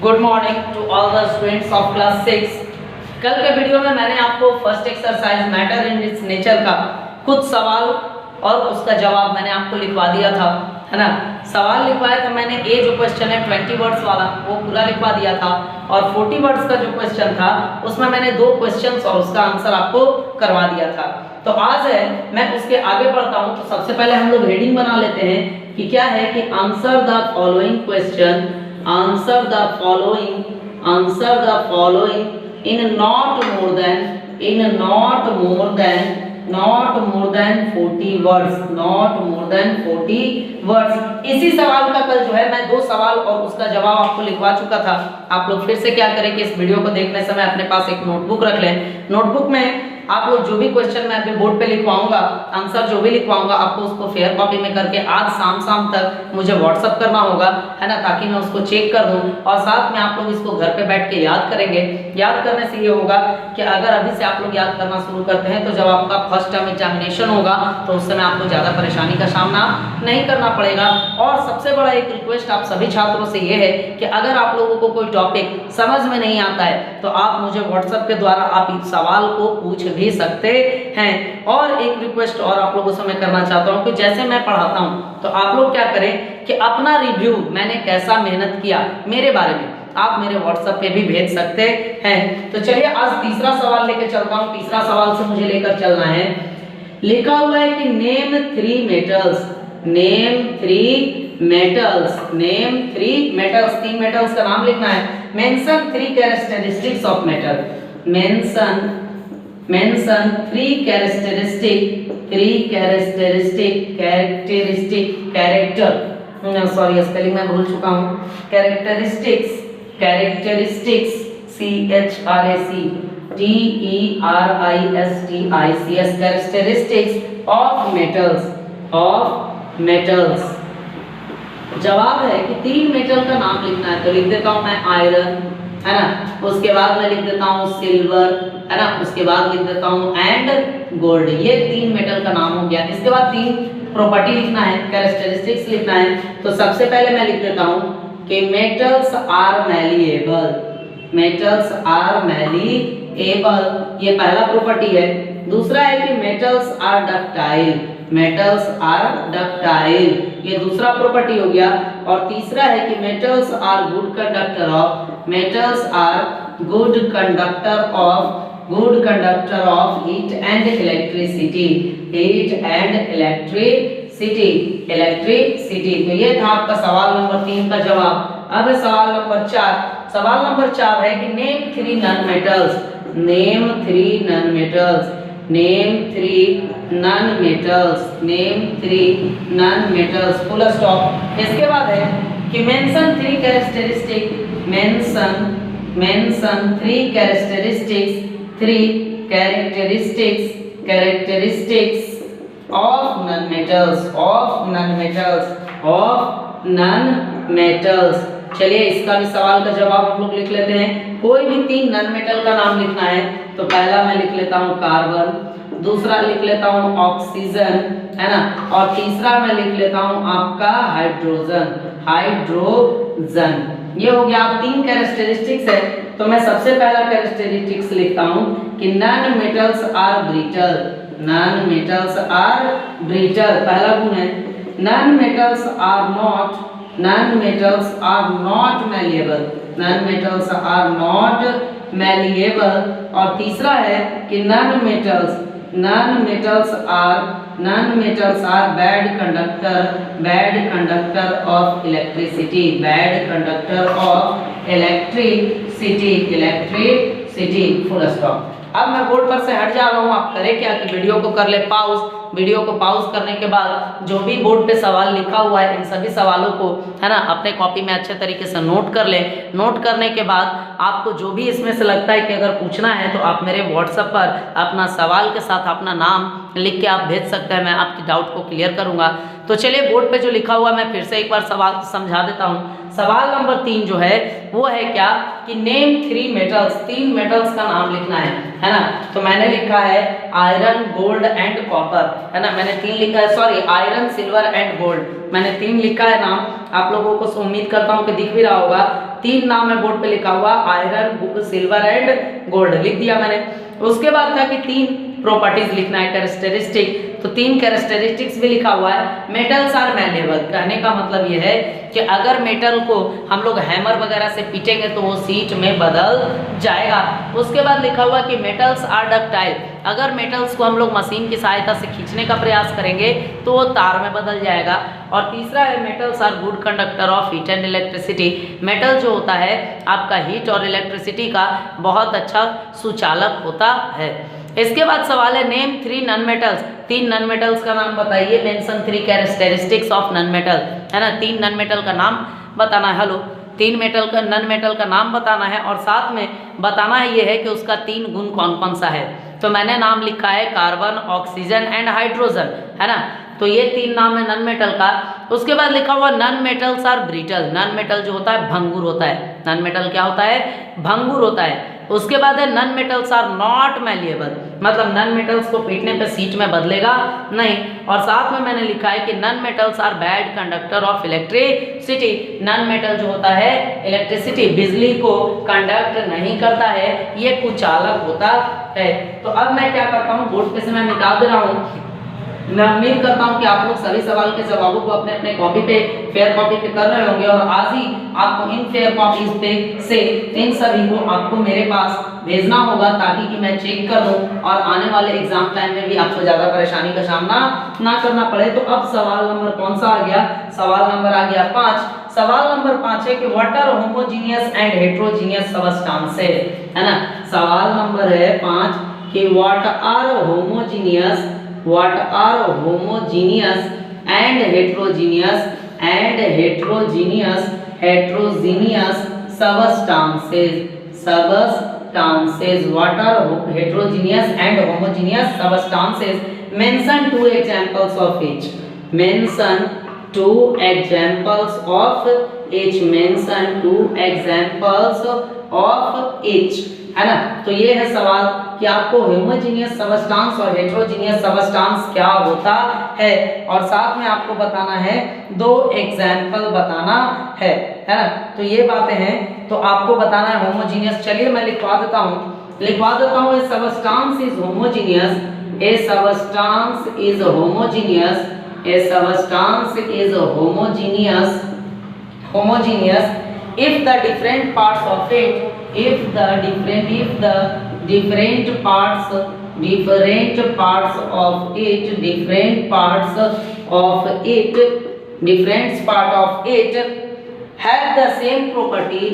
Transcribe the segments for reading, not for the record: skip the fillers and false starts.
Good morning to all the students of class 6। कल के video में मैंने आपको first exercise matter in its nature का कुछ सवाल और उसका जवाब मैंने आपको लिखवा दिया था, है ना। सवाल लिखवाया था मैंने, ये जो क्वेश्चन है 20 वर्ड्स वाला वो पूरा लिखवा दिया था, और 40 वर्ड्स का जो क्वेश्चन था उसमें मैंने 2 क्वेश्चंस और उसका आंसर आपको करवा दिया था। तो आज है मैं उसके आगे बढ़ता हूँ। तो सबसे पहले हम लोग हेडिंग बना लेते हैं कि क्या है कि answer the following question, answer the following in not more than 40 words, not more than 40 words। इसी सवाल का कल जो है मैं 2 सवाल और उसका जवाब आपको लिखवा चुका था। आप लोग फिर से क्या करें कि इस वीडियो को देखने समय अपने पास एक नोटबुक रख लें। नोटबुक में आप लोग जो भी क्वेश्चन मैं अभी बोर्ड पे लिखवाऊंगा, आंसर जो भी लिखवाऊंगा, आपको उसको फेयर कॉपी में करके आज शाम तक मुझे व्हाट्सअप करना होगा, है ना, ताकि मैं उसको चेक कर दूं। और साथ में आप लोग इसको घर पे बैठ के याद करेंगे। याद करने से ये होगा कि अगर अभी से आप लोग याद करना शुरू करते हैं तो जब आपका फर्स्ट टर्म एग्जामिनेशन होगा तो उस समय आपको ज़्यादा परेशानी का सामना नहीं करना पड़ेगा। और सबसे बड़ा एक रिक्वेस्ट आप सभी छात्रों से ये है कि अगर आप लोगों को कोई टॉपिक समझ में नहीं आता है तो आप मुझे व्हाट्सएप के द्वारा आप इस सवाल को पूछ भी सकते हैं। और एक रिक्वेस्ट और आप लोगों से मैं करना चाहता हूं कि जैसे मैं पढ़ाता हूं तो आप लोग क्या करें कि अपना रिव्यू, मैंने कैसा मेहनत किया मेरे बारे में आप मेरे व्हाट्सएप पे भी भेज सकते हैं। तो चलिए आज तीसरा सवाल लेकर चलता हूं। तीसरा सवाल से मुझे लेकर चलना है। लिखा हुआ है कि name 3 metals, name 3 metals, 3 metals का नाम लिखना है। Mention 3 characteristics of metal, mention 3 sorry spelling मैं भूल चुका हूँ। Characteristics characteristics of metals. जवाब है कि 3 मेटल का नाम लिखना है। तो लिख देता हूँ मैं आयरन, है ना, उसके बाद मैं लिख देता हूँ सिल्वर, है ना, उसके बाद लिख देता हूँ एंड गोल्ड। ये 3 मेटल का नाम हो गया। इसके बाद 3 प्रॉपर्टी लिखना है, कैरेक्टरिस्टिक्स लिखना है। तो सबसे पहले मैं लिख देता हूँ कि मेटल्स आर मैलिएबल, ये पहला प्रॉपर्टी है। दूसरा है कि मेटल्स आर डक्टाइल, ये दूसरा प्रॉपर्टी हो गया। और तीसरा है कि metals are good conductor of heat and electricity. तो ये था आपका सवाल नंबर 3 का जवाब। अब है सवाल नंबर 4। सवाल नंबर 4 है कि name 3 non metals, full stop. इसके बाद है कि mention 3 characteristics of non metals. चलिए इसका भी सवाल का जवाब हम लोग लिख लेते हैं। कोई भी 3 नॉन मेटल का नाम लिखना है तो पहला मैं लिख लेता हूँ कार्बन, दूसरा लिख लेता हूँ ऑक्सीजन, है ना, और तीसरा मैं लिख लेता हूँ आपका हाइड्रोजन। ये हो गया। आप 3 कैरेक्टरिस्टिक्स है तो मैं सबसे पहला कैरेक्टरिस्टिक्स लिखता हूँ कि नॉन मेटल्स आर ब्रिटल। पहला गुण है non metals are not malleable. और तीसरा है कि non metals are bad conductor of electricity, full stop. अब मैं बोर्ड पर से हट जा रहा हूँ। आप करें क्या कि वीडियो को कर ले पॉज। वीडियो को पॉज करने के बाद जो भी बोर्ड पे सवाल लिखा हुआ है इन सभी सवालों को, है ना, अपने कॉपी में अच्छे तरीके से नोट कर ले। नोट करने के बाद आपको जो भी इसमें से लगता है कि अगर पूछना है तो आप मेरे व्हाट्सएप पर अपना सवाल के साथ अपना नाम लिख के आप भेज सकते हैं। मैं आपकी डाउट को क्लियर करूँगा। तो चलिए बोर्ड पे जो लिखा हुआ मैं फिर से एक बार सवाल समझा देता हूँ। सवाल नंबर 3 जो है वो है क्या कि नेम 3 मेटल्स, 3 मेटल्स का नाम लिखना है ना। तो मैंने लिखा है आयरन, गोल्ड एंड कॉपर, है ना। मैंने 3 लिखा है, sorry iron, silver and gold, मैंने 3 लिखा है नाम। आप लोगों को उम्मीद करता हूँ कि दिख भी रहा होगा। 3 नाम है बोर्ड पे लिखा हुआ, आयरन, सिल्वर एंड गोल्ड लिख दिया मैंने। उसके बाद था कि 3 प्रॉपर्टीज लिखना है, कैरेक्टरिस्टिक, तो 3 कैरेक्टरिस्टिक्स भी लिखा हुआ है। मेटल्स आर मैलेबल, कहने का मतलब ये है कि अगर मेटल को हम लोग हैमर वगैरह से पीटेंगे तो वो सीट में बदल जाएगा। उसके बाद लिखा हुआ कि मेटल्स आर डक्टाइल, अगर मेटल्स को हम लोग मशीन की सहायता से खींचने का प्रयास करेंगे तो वो तार में बदल जाएगा। और तीसरा है metals are good conductor of heat and electricity, metal जो होता है आपका हीट और इलेक्ट्रिसिटी का बहुत अच्छा सुचालक होता है। इसके बाद सवाल है name 3 non metals, 3 non metals का नाम बताइए। Mention 3 characteristics of non metal, है ना। 3 नॉन मेटल का नाम बताना है। हेलो, 3 मेटल का नॉन मेटल का नाम बताना है और साथ में बताना है ये है कि उसका 3 गुण कौन कौन सा है। तो मैंने नाम लिखा है कार्बन, ऑक्सीजन एंड हाइड्रोजन, है ना। तो ये 3 नाम है नॉन मेटल का। उसके बाद लिखा हुआ non metals are brittle, non metal जो होता है भंगुर होता है। नॉन मेटल क्या होता है? भंगुर होता है। उसके बाद है non metals are not malleable, मतलब नॉन मेटल्स को पीटने पे सीट में बदलेगा नहीं। और साथ में मैंने लिखा है कि non metals are bad conductor of electricity, non metal जो होता है इलेक्ट्रिसिटी, बिजली को कंडक्ट नहीं करता है, ये कुचालक होता है। तो अब मैं क्या करता हूँ, बोर्ड पे से मैं मिटा दे रहा हूँ। मैं उम्मीद करता हूं कि आप लोग सभी सवाल के जवाबों को अपने अपने कॉपी पे, फेयर कॉपी पे कर रहे होंगे और आज ही आपको इन फेयर कॉपीज पे से इन सभी को आपको मेरे पास भेजना होगा ताकि कि मैं चेक कर दूं और आने वाले एग्जाम टाइम में भी आपको ज्यादा परेशानी का सामना ना करना पड़े। तो अब सवाल नंबर कौन सा आ गया? सवाल नंबर आ गया 5। सवाल नंबर 5 है कि what are homogeneous and heterogeneous substances, है ना। सवाल नंबर है 5 कि what are homogeneous and heterogeneous substances. What are heterogeneous and homogeneous substances? Mention 2 examples of each. Mention 2 examples of each, है ना। तो ये है सवाल कि आपको होमोजेनियस सबस्टेंस और हेटेरोजेनियस सबस्टेंस क्या होता है और साथ में आपको बताना है 2 एग्जाम्पल बताना है ना। तो ये बातें हैं, तो आपको बताना है होमोजेनियस। चलिए मैं लिखवा देता हूँ ए substance is homogeneous, A substance is homogeneous if the different parts of it have the same property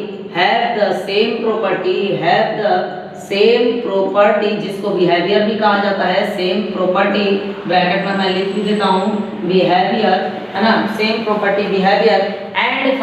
जिसको बिहेवियर भी कहा जाता है, सेम प्रॉपर्टी, ब्रैकेट में मैं लिख भी देता हूँ बिहेवियर, है ना। Same property, behaviour and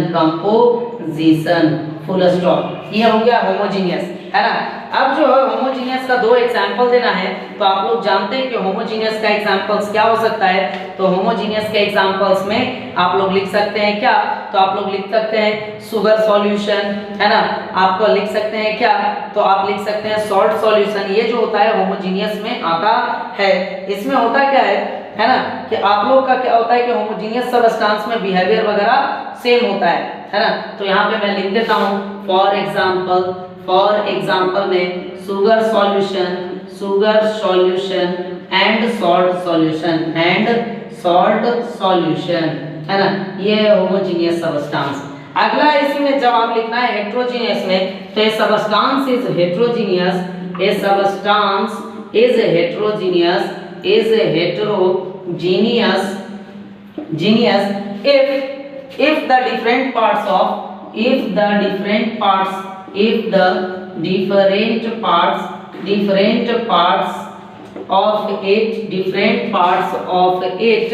composition, full stop. ये हो गया होमोजेनियस, है ना। अब जो है होमोजेनियस का 2 एग्जांपल देना है, तो आप लोग जानते हैं कि होमोजेनियस का एग्जांपल्स क्या हो सकता है। तो होमोजेनियस के एग्जांपल्स में आप लोग लिख सकते हैं क्या, तो आप लोग लिख सकते हैं शुगर सॉल्यूशन, है ना। आपको लिख सकते हैं क्या, तो आप लिख सकते हैं सॉल्ट सॉल्यूशन। ये जो होता है होमोजेनियस में आता है। इसमें होता क्या है ना, कि आप लोग का क्या होता है कि होमोजेनियस सबस्टेंस में बिहेवियर वगैरह सेम होता है ना। तो यहाँ पे मैं लिख देता हूँ फॉर एग्जाम्पल में sugar solution and salt solution, है ना। ये होमोजेनियस सबस्टेंस। अगला इसी में जवाब लिखना है हेटेरोजेनियस में, तो ये substance is heterogeneous if the different parts of it, different parts of it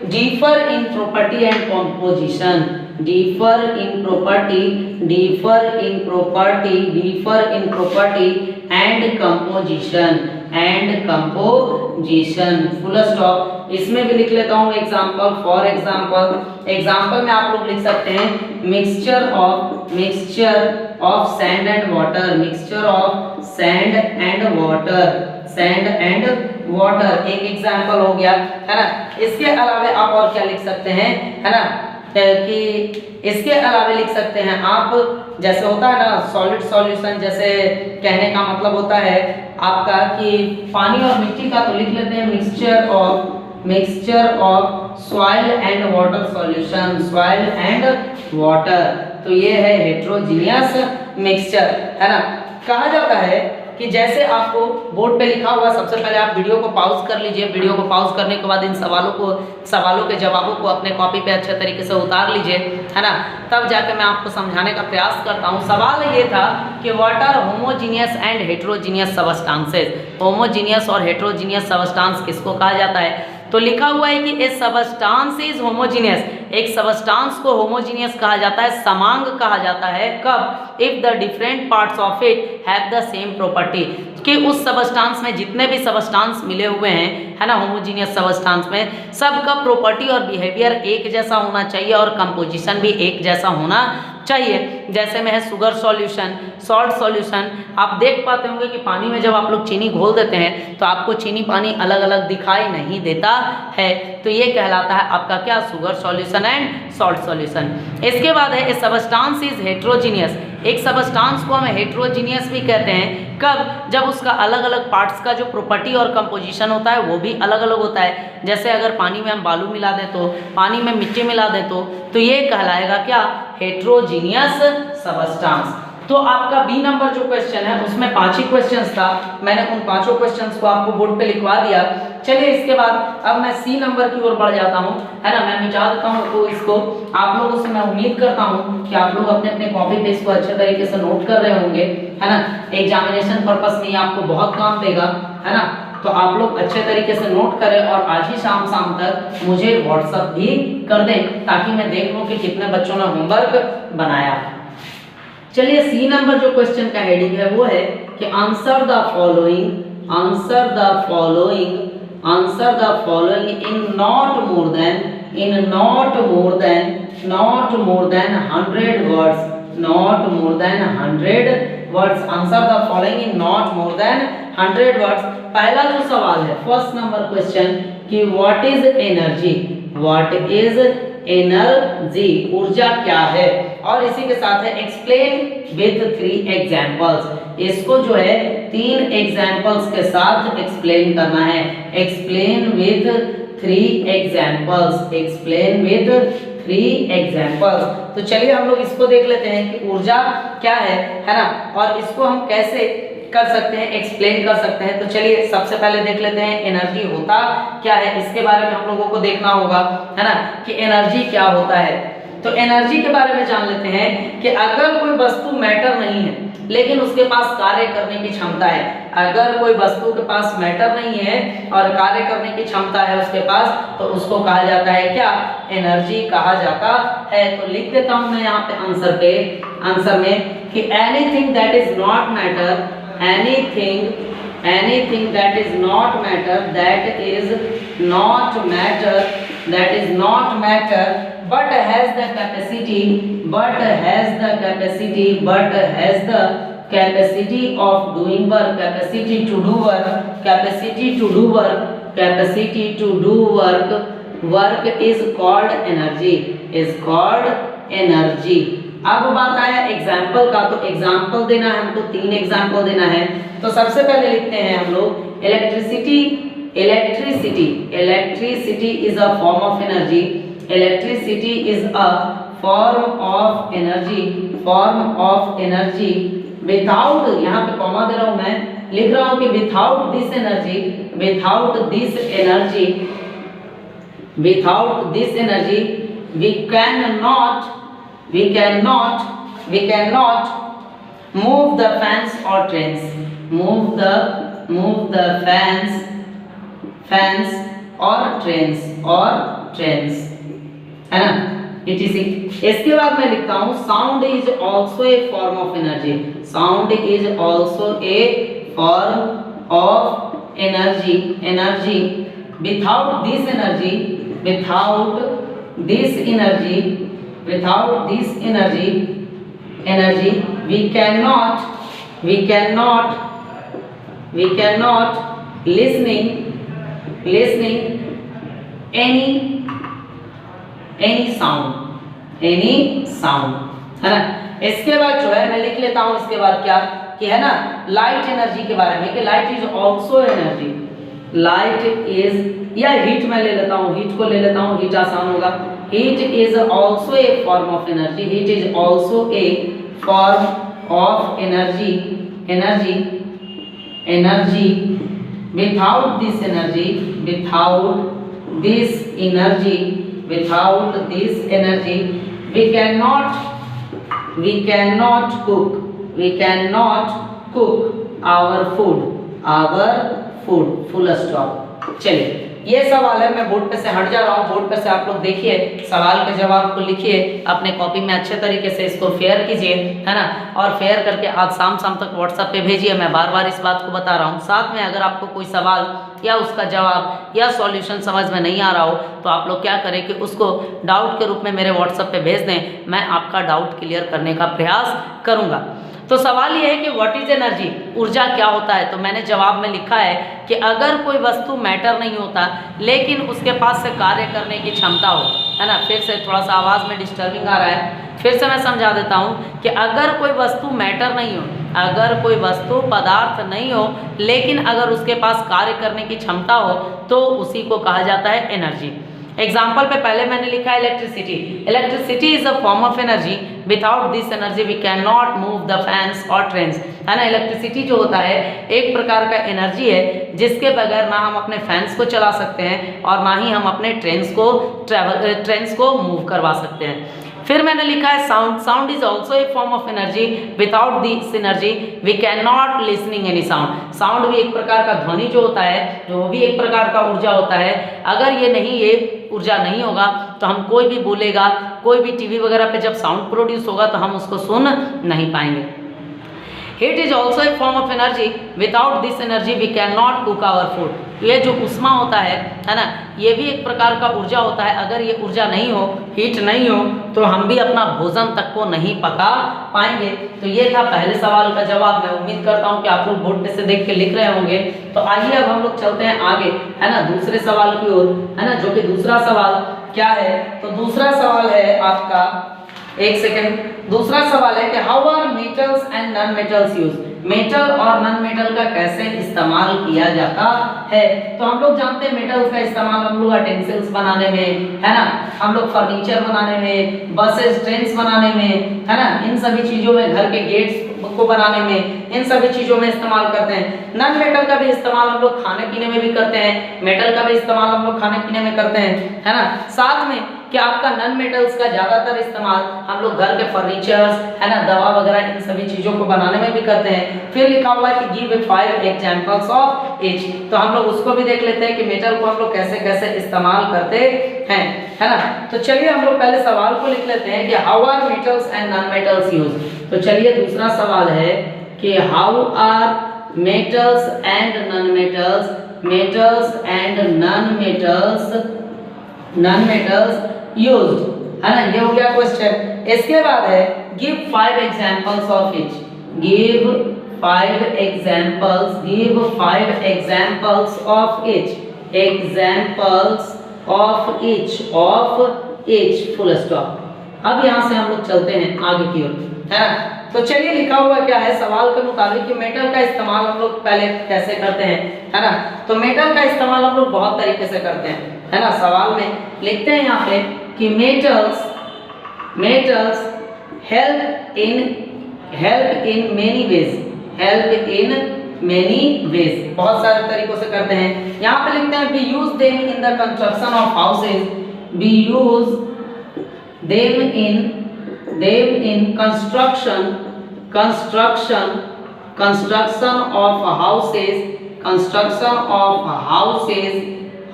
differ in property and composition, differ in property and composition, full stop. इसमें भी लिख लेता हूँ एग्जाम्पल, फॉर एग्जाम्पल में आप लोग लिख सकते हैं mixture of sand and water, mixture of sand and water एक एग्जाम्पल हो गया, है ना। इसके अलावा आप और क्या लिख सकते हैं, है ना, कि इसके अलावा लिख सकते हैं आप, जैसे होता है ना सॉलिड सॉल्यूशन, जैसे कहने का मतलब होता है आपका कि पानी और मिट्टी का, तो लिख लेते हैं mixture of soil and water solution, soil and water. तो ये है हेट्रोजीनियस मिक्सचर, है ना। कहा जाता है कि जैसे आपको बोर्ड पे लिखा हुआ, सबसे पहले आप वीडियो को पॉज कर लीजिए, वीडियो को पॉज करने के बाद इन सवालों के जवाबों को अपने कॉपी पे अच्छे तरीके से उतार लीजिए, है ना, तब जाकर मैं आपको समझाने का प्रयास करता हूँ। सवाल ये था कि what are homogeneous and heterogeneous substances, homogeneous और हेट्रोजीनियस सबस्टांस किसको कहा जाता है। तो लिखा हुआ है कि ए सबस्टांस इज होमोजीनियस, एक सबस्टांस को होमोजीनियस कहा जाता है, समांग कहा जाता है कब, if the different parts of it have the same property, कि उस सबस्टांस में जितने भी सबस्टांस मिले हुए हैं, है ना, होमोजीनियस सबस्टांस में सबका प्रॉपर्टी और बिहेवियर एक जैसा होना चाहिए और कंपोजिशन भी एक जैसा होना चाहिए। जैसे में है शुगर सॉल्यूशन, सॉल्ट सॉल्यूशन, आप देख पाते होंगे कि पानी में जब आप लोग चीनी घोल देते हैं तो आपको चीनी पानी अलग अलग दिखाई नहीं देता है, तो ये कहलाता है आपका क्या, sugar solution and salt solution. इसके बाद है ए सबस्टांस इज हेट्रोजीनियस, एक सबस्टांस को हम हेट्रोजीनियस भी कहते हैं कब, जब उसका अलग अलग पार्ट्स का जो प्रॉपर्टी और कंपोजिशन होता है वो भी अलग अलग होता है। जैसे अगर पानी में हम बालू मिला दें तो, पानी में मिट्टी मिला दें तो ये कहलाएगा क्या, हेट्रोजीनियस सबस्टांस। तो आपका बी नंबर जो क्वेश्चन है उसमें 5 ही क्वेश्चंस था, मैंने उन 5 क्वेश्चंस को आपको बोर्ड पे लिखवा दिया। चलिए इसके बाद अब मैं सी नंबर की ओर बढ़ जाता हूँ, है ना, मैं मिटा देता हूँ तो इसको आप लोगों से मैं उम्मीद करता हूँ कि आप लोग अपने अपने कॉपी पे इसको अच्छे तरीके से नोट कर रहे होंगे, है ना, एग्जामिनेशन पर्पस में ये आपको बहुत काम देगा, है ना। तो आप लोग अच्छे तरीके से नोट करें और आज ही शाम तक मुझे व्हाट्सएप भी कर दें ताकि मैं देख लूँ कि कितने बच्चों ने होमवर्क बनाया। चलिए सी नंबर जो क्वेश्चन का हेडिंग है वो है कि answer the following in not more than 100 words, not more than 100 words, answer the following in not more than 100 words. पहला जो सवाल है, फर्स्ट नंबर क्वेश्चन, कि व्हाट इज एनर्जी, ऊर्जा क्या है, और इसी के साथ है एक्सप्लेन विथ 3 एग्जांपल्स, इसको जो है 3 एग्जांपल्स के साथ एक्सप्लेन करना है, एक्सप्लेन विथ 3 एग्जांपल्स। तो चलिए हम लोग इसको देख लेते हैं कि ऊर्जा क्या है ना, और इसको हम कैसे कर सकते हैं, एक्सप्लेन कर सकते हैं। तो चलिए सबसे पहले देख लेते हैं एनर्जी होता क्या है, इसके बारे में हम लोगों को देखना होगा, है ना, कि एनर्जी क्या होता है। तो एनर्जी के बारे में जान लेते हैं कि अगर कोई वस्तु मैटर नहीं है लेकिन उसके पास कार्य करने की क्षमता है, अगर कोई वस्तु के पास मैटर नहीं है और कार्य करने की क्षमता है उसके पास, तो उसको कहा जाता है क्या, एनर्जी कहा जाता है। तो लिख देता हूं मैं यहाँ पे आंसर में कि anything that is not matter, anything that is not matter, that is not matter but has the capacity of doing work, capacity to do work is called energy। अब बात आया एग्जाम्पल का, तो एग्जाम्पल देना है हमको, 3 एग्जाम्पल देना है। तो सबसे पहले लिखते हैं हम लोग electricity is a form of energy, electricity is a form of energy without, यहाँ पे कॉमा दे रहा हूं मैं, लिख रहा हूं कि without this energy we cannot move the fans or trains, move the fans और ट्रेन्स, है ना, etc। इसके बाद मैं लिखता हूँ sound is also a form of energy, sound is also a form of energy, without this energy we cannot listening any sound, है ना। इसके बाद जो है मैं लिख लेता हूँ इसके बाद क्या कि है ना लाइट एनर्जी के बारे में कि light is also energy, light is, या हीट मैं ले लेता हूँ, हीट को ले लेता हूँ, हीट आसान होगा। Heat is also a form of energy, heat is also a form of energy, without this energy we cannot cook our food, full stop। चलिए ये सवाल है, मैं बोर्ड पे से हट जा रहा हूँ, बोर्ड पे से आप लोग देखिए, सवाल के जवाब को लिखिए, अपने कॉपी में अच्छे तरीके से इसको फेयर कीजिए, है ना, और फेयर करके आज शाम तक व्हाट्सएप पे भेजिए। मैं बार बार इस बात को बता रहा हूँ। साथ में अगर आपको कोई सवाल या उसका जवाब या सॉल्यूशन समझ में नहीं आ रहा हो तो आप लोग क्या करें कि उसको डाउट के रूप में मेरे व्हाट्सएप पे भेज दें, मैं आपका डाउट क्लियर करने का प्रयास करूँगा। तो सवाल ये है कि व्हाट इज एनर्जी, ऊर्जा क्या होता है। तो मैंने जवाब में लिखा है कि अगर कोई वस्तु मैटर नहीं होता लेकिन उसके पास से कार्य करने की क्षमता हो, है ना। फिर से थोड़ा सा आवाज़ में डिस्टर्बिंग आ रहा है, फिर से मैं समझा देता हूँ कि अगर कोई वस्तु मैटर नहीं हो, अगर कोई वस्तु पदार्थ नहीं हो लेकिन अगर उसके पास कार्य करने की क्षमता हो तो उसी को कहा जाता है एनर्जी। एग्जाम्पल पे पहले मैंने लिखा है electricity is a form of energy, without this energy we can not move the fans और ट्रेन्स, है ना। इलेक्ट्रिसिटी जो होता है एक प्रकार का एनर्जी है जिसके बगैर ना हम अपने फैंस को चला सकते हैं और ना ही हम अपने ट्रेन्स को मूव करवा सकते हैं। फिर मैंने लिखा है sound is also a form of energy, without this energy we can not listening any sound. Sound भी एक प्रकार का ध्वनि जो होता है, जो वो भी एक प्रकार का ऊर्जा होता है। अगर ये ऊर्जा नहीं होगा तो हम कोई भी बोलेगा, कोई भी टीवी वगैरह पे जब साउंड प्रोड्यूस होगा तो हम उसको सुन नहीं पाएंगे। Heat is also a form of energy, without this energy we can not cook our food. ये जो उष्मा होता है ना, ये भी एक प्रकार का ऊर्जा होता है। अगर ये ऊर्जा नहीं हो, हीट नहीं हो तो हम भी अपना भोजन तक को नहीं पका पाएंगे। तो ये था पहले सवाल का जवाब। मैं उम्मीद करता हूँ कि आप लोग बोर्ड पे से देख के लिख रहे होंगे। तो आइए अब हम लोग चलते हैं आगे, है ना, दूसरे सवाल की ओर, है ना, जो कि दूसरा सवाल क्या है। तो दूसरा सवाल है आपका, एक सेकेंड, दूसरा सवाल है कि how are metals and non metals use. Metal और नॉन मेटल का कैसे इस्तेमाल किया जाता है। तो हम लोग जानते हैं मेटल्स का इस्तेमाल हम लोग यूटेंसिल्स बनाने में, है ना, हम लोग फर्नीचर बनाने में, बसेस ट्रेन्स बनाने में, है ना, इन सभी चीजों में, घर के गेट्स को बनाने में, इन सभी चीजों में इस्तेमाल करते हैं। नॉन मेटल का भी इस्तेमाल हम लोग खाने पीने में भी करते हैं, मेटल का भी इस्तेमाल हम लोग खाने पीने में करते हैं, है ना। साथ में कि आपका नॉन मेटल्स का ज्यादातर इस्तेमाल हम लोग घर के फर्नीचर्स, है ना, दवा वगैरह, इन सभी चीजों को बनाने में भी करते हैं। फिर लिखा हुआ है कि गिव 5 एग्जांपल्स ऑफ ईच। तो हम लोग उसको भी देख लेते हैं कि मेटल को हम लोग कैसे कैसे इस्तेमाल करते हैं, है ना। तो चलिए हम लोग पहले सवाल को लिख लेते हैं कि how are metals and non metals use. तो चलिए दूसरा सवाल है कि how are metals and non metals, metals and non metals used, है ना, ये हो गया क्वेश्चन। इसके बाद है give 5 examples of each, give 5 examples of each, examples of each, full stop. अब यहाँ से हम लोग चलते हैं आगे की ओर, है ना। तो चलिए लिखा हुआ क्या है सवाल के मुताबिक कि मेटल का इस्तेमाल हम लोग पहले कैसे करते हैं, है ना। तो मेटल का इस्तेमाल हम लोग बहुत तरीके से करते हैं, है ना। सवाल में लिखते हैं यहाँ पे कि metals help in many ways, बहुत सारे तरीकों से करते हैं। यहाँ पे लिखते हैं we use them in the construction of houses, we use them in construction of houses, construction of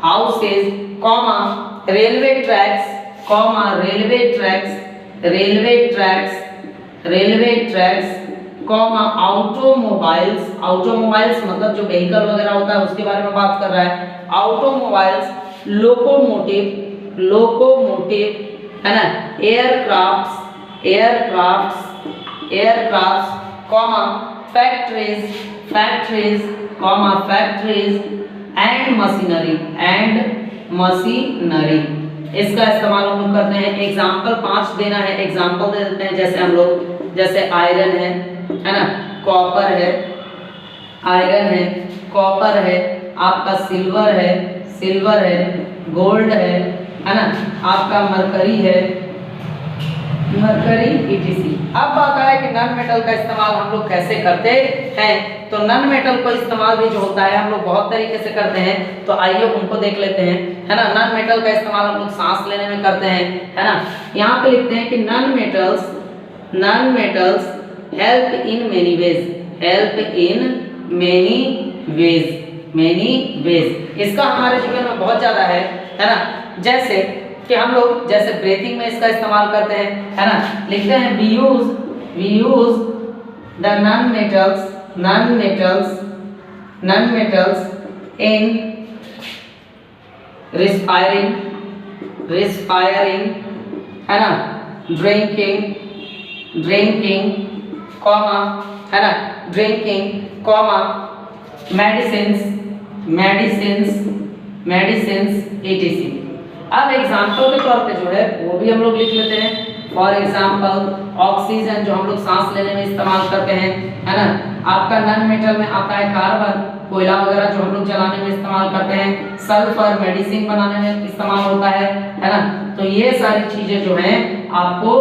houses comma railway tracks comma railway tracks comma automobiles मतलब जो व्हीकल वगैरह होता है उसके बारे में बात कर रहा है, ऑटोमोबाइल्स, लोकोमोटिव है ना, aircrafts comma factories and machinery. इसका इस्तेमाल हम लोग करते हैं। एग्जाम्पल 5 देना है, एग्जाम्पल दे देते हैं। जैसे हम लोग जैसे आयरन है ना, कॉपर है, आयरन है, कॉपर है, आपका सिल्वर है, गोल्ड है ना, आपका मरकरी है, ETC। अब बात है कि नॉन मेटल का इस्तेमाल हम लोग कैसे करते हैं। तो नॉन मेटल को इस्तेमाल भी जो होता है हम लोग बहुत तरीके से करते हैं, तो आइए उनको देख लेते हैं, है ना। नॉन मेटल का इस्तेमाल हम लोग सांस लेने में करते हैं, है ना। यहाँ पे लिखते हैं कि non metals help in many ways. इसका हमारे जीवन में बहुत ज्यादा है ना। जैसे कि हम लोग जैसे ब्रीथिंग में इसका इस्तेमाल करते हैं, है ना। लिखते हैं we use the non-metals in respiring है ना, drinking कॉमा है ना, drinking कॉमा medicines etc। अब एग्जाम्पल के तौर पे जो है वो भी हम लोग लिख लेते हैं। फॉर एग्जाम्पल ऑक्सीजन जो हम लोग सांस लेने में इस्तेमाल करते हैं, है ना। आपका नॉन मेटल में आता है कार्बन, कोयला वगैरह जो हम लोग जलाने में इस्तेमाल करते हैं। सल्फर मेडिसिन बनाने में इस्तेमाल होता है ना। तो ये सारी चीजें जो हैं आपको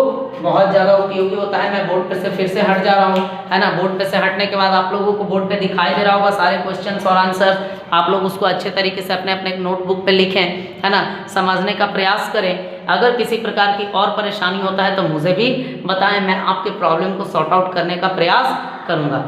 बहुत ज़्यादा उपयोगी होता है। मैं बोर्ड पे से फिर से हट जा रहा हूँ, है ना। बोर्ड पे से हटने के बाद आप लोगों को बोर्ड पे दिखाई दे रहा होगा सारे क्वेश्चंस और आंसर। आप लोग उसको अच्छे तरीके से अपने अपने नोटबुक पे लिखें, है ना, समझने का प्रयास करें। अगर किसी प्रकार की और परेशानी होता है तो मुझे भी बताएं, मैं आपके प्रॉब्लम को सॉर्ट आउट करने का प्रयास करूँगा।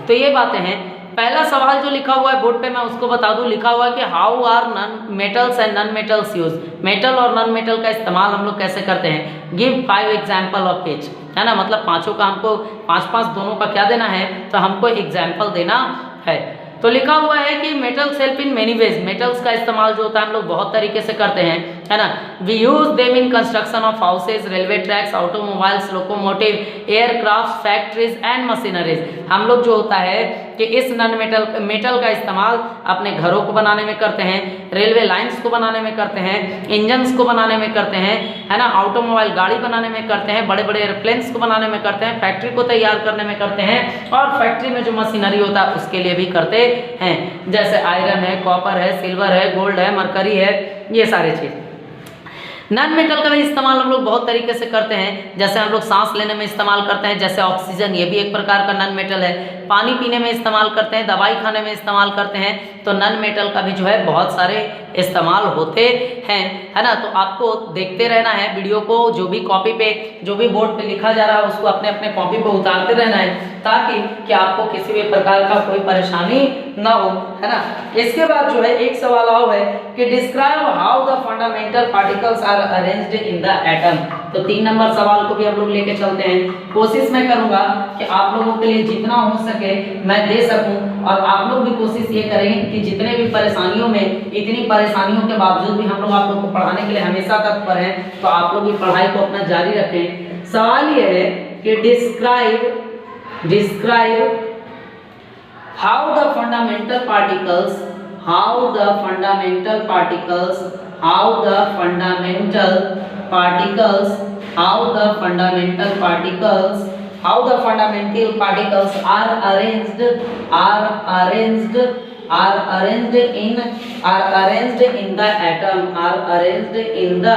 तो ये बातें हैं। पहला सवाल जो लिखा हुआ है बोर्ड पे मैं उसको बता दूं। लिखा हुआ है कि how are non metals and non metals use. Metal और नॉन मेटल का इस्तेमाल हम लोग कैसे करते हैं। गिव 5 एग्जाम्पल ऑफ ईच, है ना। मतलब पांचों का हमको 5-5 दोनों का क्या देना है, तो हमको एग्जाम्पल देना है। तो लिखा हुआ है कि metals help in many ways. Metals का इस्तेमाल जो होता है हम लोग बहुत तरीके से करते हैं, है ना। We use them in construction of houses, railway tracks, automobiles, locomotive, aircraft, factories and machineries. हम लोग जो होता है कि इस नॉन मेटल का इस्तेमाल अपने घरों को बनाने में करते हैं, रेलवे लाइंस को बनाने में करते हैं, इंजन्स को बनाने में करते हैं, है ना, ऑटोमोबाइल गाड़ी बनाने में करते हैं, बड़े बड़े एयरप्लेन्स को बनाने में करते हैं, फैक्ट्री को तैयार करने में करते हैं, और फैक्ट्री में जो मशीनरी होता है उसके लिए भी करते हैं। जैसे आयरन है, कॉपर है, सिल्वर है, गोल्ड है, मरकरी है, ये सारे चीज। नॉन मेटल का भी इस्तेमाल हम लोग बहुत तरीके से करते हैं। जैसे हम लोग सांस लेने में इस्तेमाल करते हैं, जैसे ऑक्सीजन, ये भी एक प्रकार का नॉन मेटल है। पानी पीने में इस्तेमाल करते हैं, दवाई खाने में इस्तेमाल करते हैं। तो नॉन मेटल का भी जो है बहुत सारे इस्तेमाल होते हैं, है ना। तो आपको देखते रहना है वीडियो को, जो भी कॉपी पे, जो भी बोर्ड पे लिखा जा रहा है उसको अपने अपने कॉपी पे उतारते रहना है, ताकि कि आपको किसी भी प्रकार का कोई परेशानी ना हो, है ना। इसके बाद जो है एक सवाल और है कि describe how the fundamental particles are arranged in the atom. तो 3 नंबर सवाल को भी हम लोग लेके चलते हैं। कोशिश मैं करूंगा कि आप लोगों के लिए जितना हो सके मैं दे सकूं, और आप लोग भी कोशिश ये करें कि जितने भी परेशानियों में, इतनी परेशानियों के बावजूद भी हम लोग आप लोग को पढ़ाने के लिए हमेशा तत्पर हैं। तो आप लोग भी पढ़ाई को अपना जारी रखें। सवाल ये है कि describe how the fundamental particles are arranged in the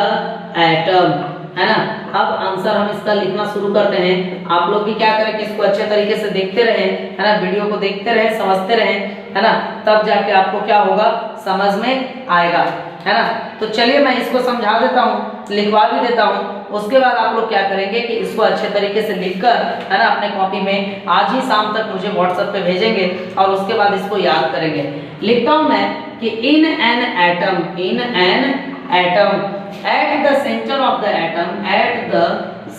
atom, है ना। अब आंसर हम इसका लिखना शुरू करते हैं। आप लोग भी क्या करें कि इसको अच्छे तरीके से देखते रहें, है ना, वीडियो को देखते रहें, समझते रहें, है ना, तब जाके आपको क्या होगा, समझ में आएगा, है ना। तो चलिए मैं इसको समझा देता हूँ, लिखवा भी देता हूँ। उसके बाद आप लोग क्या करेंगे कि इसको अच्छे तरीके से लिखकर, है ना, अपने कॉपी में आज ही शाम तक मुझे व्हाट्सएप पे भेजेंगे और उसके बाद इसको याद करेंगे। लिखता हूं मैं कि in an atom at the centre of the atom, at the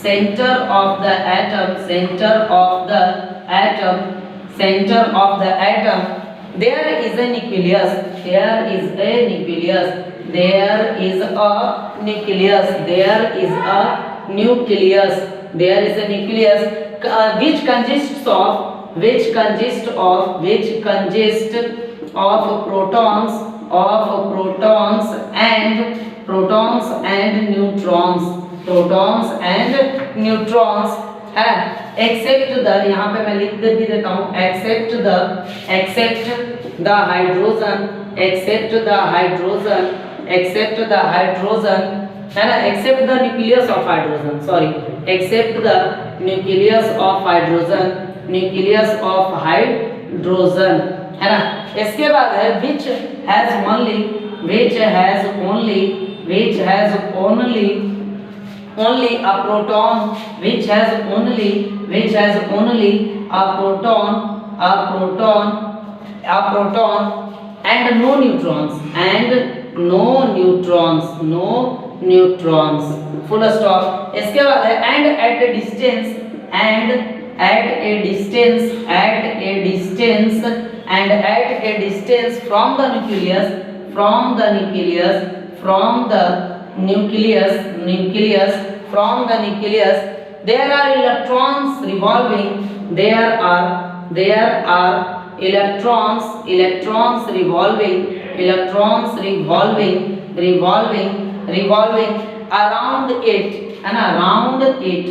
centre of the atom, centre of the atom, centre of the atom, there is a nucleus, there is a nucleus, there is a nucleus, there is a nucleus, there is a nucleus which consists of protons and neutrons, है, accept the, यहाँ पे मैं लिख भी देता हूँ, accept the hydrogen, है ना, except the nucleus of hydrogen, sorry, except the nucleus of hydrogen, है ना। इसके बाद है which has only a proton, which has only a proton and no neutrons, full stop। इसके बाद है and at a distance from the nucleus there are electrons revolving, revolving around it, है ना, round it,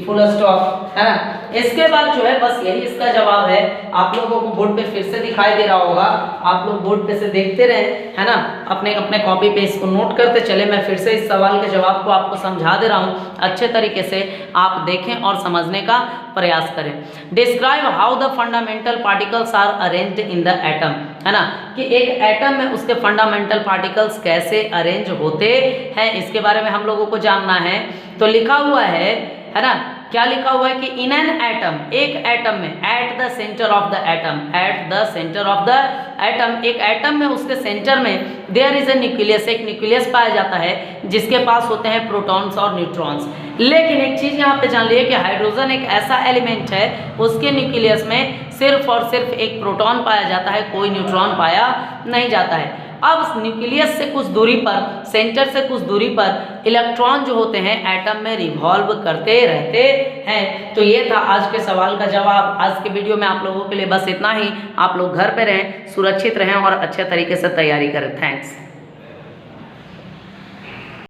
full stop, है ना। इसके बाद जो है बस यही इसका जवाब है। आप लोगों को बोर्ड पे फिर से दिखाई दे रहा होगा, आप लोग बोर्ड पे से देखते रहे, है ना, अपने कॉपी पे इसको नोट करते चले। मैं फिर से इस सवाल के जवाब को आपको समझा दे रहा हूँ, अच्छे तरीके से आप देखें और समझने का प्रयास करें। Describe how the fundamental particles are arranged in the atom, है ना, कि एक एटम में उसके फंडामेंटल पार्टिकल्स कैसे अरेंज होते हैं, इसके बारे में हम लोगों को जानना है। तो लिखा हुआ है ना, क्या लिखा हुआ है कि इन एन एटम, एक एटम में, at the centre of the atom, एक एटम में उसके सेंटर में देयर इज ए न्यूक्लियस, एक न्यूक्लियस पाया जाता है जिसके पास होते हैं प्रोटॉन्स और न्यूट्रॉन्स। लेकिन एक चीज यहाँ पे जान लीजिए कि हाइड्रोजन एक ऐसा एलिमेंट है, उसके न्यूक्लियस में सिर्फ और सिर्फ एक प्रोटॉन पाया जाता है, कोई न्यूट्रॉन पाया नहीं जाता है। अब न्यूक्लियस से कुछ दूरी पर, सेंटर से कुछ दूरी पर इलेक्ट्रॉन जो होते हैं एटम में रिवॉल्व करते रहते हैं। तो ये था आज के सवाल का जवाब। आज के वीडियो में आप लोगों के लिए बस इतना ही। आप लोग घर पे रहें, सुरक्षित रहें और अच्छे तरीके से तैयारी करें। थैंक्स।